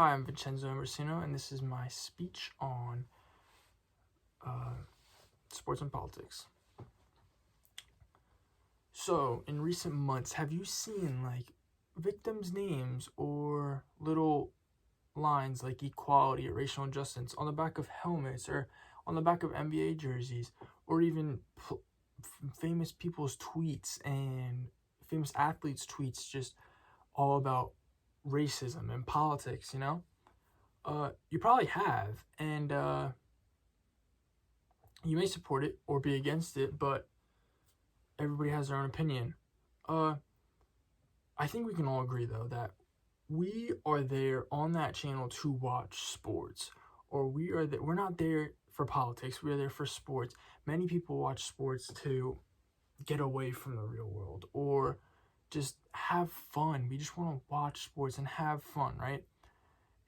Hi, I'm Vincenzo Ambrosino, and this is my speech on sports and politics. So, in recent months, have you seen victims' names or little lines like equality or racial injustice on the back of helmets or on the back of NBA jerseys, or even famous people's tweets and famous athletes' tweets, just all about racism and politics? You probably have, and you may support it or be against it, but everybody has their own opinion. I think we can all agree, though, that we are there on that channel to watch sports, or we're not there for politics. We are there for sports. Many people watch sports to get away from the real world or just have fun. We just want to watch sports and have fun, right?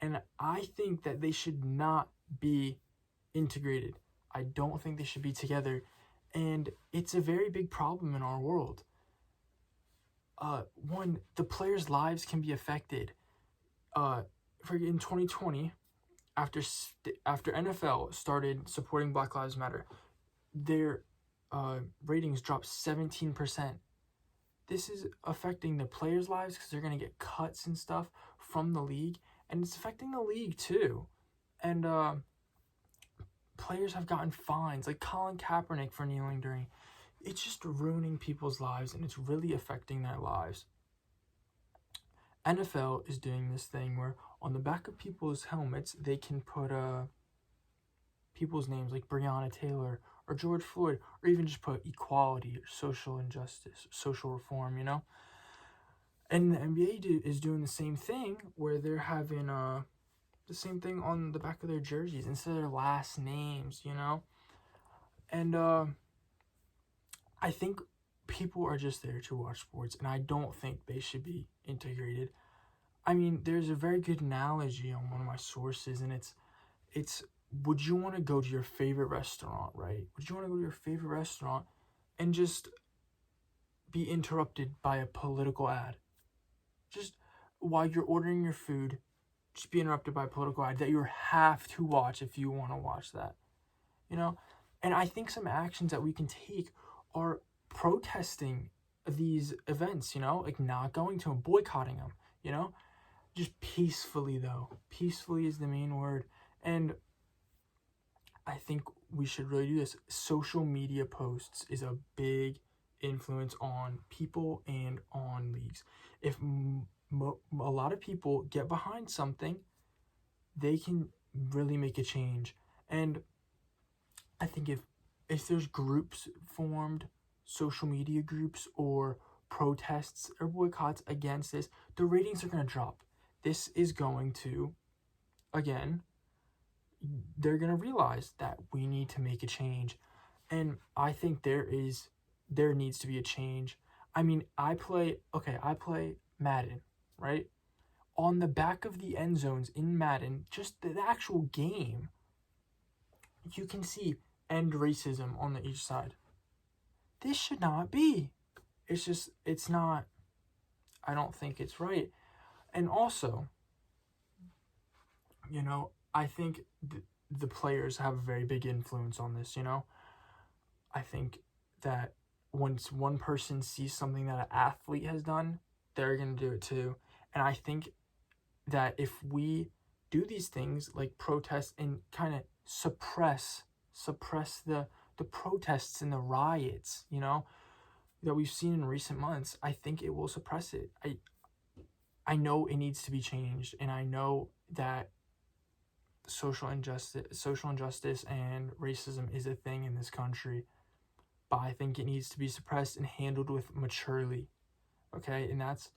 And I think that they should not be integrated. I don't think they should be together. And it's a very big problem in our world. One, the players' lives can be affected. In 2020, after NFL started supporting Black Lives Matter, their ratings dropped 17%. This is affecting the players' lives because they're going to get cuts and stuff from the league, and it's affecting the league too. And players have gotten fines, like Colin Kaepernick for kneeling during. It's just ruining people's lives, and it's really affecting their lives. NFL is doing this thing where on the back of people's helmets, they can put people's names like Breonna Taylor or George Floyd, or even just put equality or social injustice, social reform, And the NBA is doing the same thing where they're having the same thing on the back of their jerseys instead of their last names, And I think people are just there to watch sports, and I don't think they should be integrated. I mean, there's a very good analogy on one of my sources, and it's would you want to go to your favorite restaurant, right? Would you want to go to your favorite restaurant and just be interrupted by a political ad? Just while you're ordering your food, just be interrupted by a political ad that you have to watch if you want to watch that, And I think some actions that we can take are protesting these events, like not going to them, boycotting them, just peacefully, though. Peacefully is the main word. And I think we should really do this. Social media posts is a big influence on people and on leagues. If a lot of people get behind something, they can really make a change. And I think if there's groups formed, social media groups or protests or boycotts against this, the ratings are going to drop. This is going to, again, they're going to realize that we need to make a change. And I think there needs to be a change. I mean, I play Madden, right? On the back of the end zones in Madden, just the actual game, you can see end racism on each side. This should not be. It's not. I don't think it's right. And also, I think the players have a very big influence on this, I think that once one person sees something that an athlete has done, they're going to do it too. And I think that if we do these things like protest and kind of suppress the protests and the riots, that we've seen in recent months, I think it will suppress it. I know it needs to be changed, and I know that social injustice and racism is a thing in this country, but I think it needs to be suppressed and handled with maturely. Okay, and that's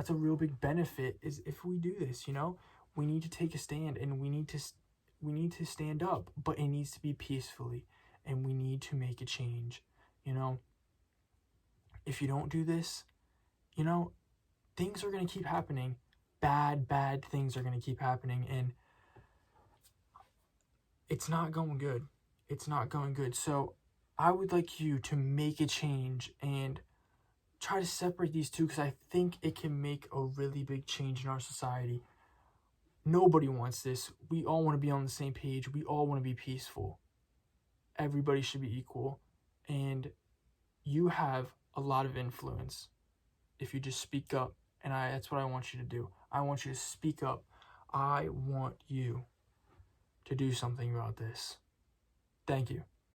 a real big benefit is if we do this, we need to take a stand, and we need to stand up, but it needs to be peacefully, and we need to make a change. If you don't do this, things are going to keep happening. Bad things are going to keep happening, and it's not going good. It's not going good. So I would like you to make a change and try to separate these two, because I think it can make a really big change in our society. Nobody wants this. We all want to be on the same page. We all want to be peaceful. Everybody should be equal. And you have a lot of influence if you just speak up. And that's what I want you to do. I want you to speak up. I want you to do something about this. Thank you.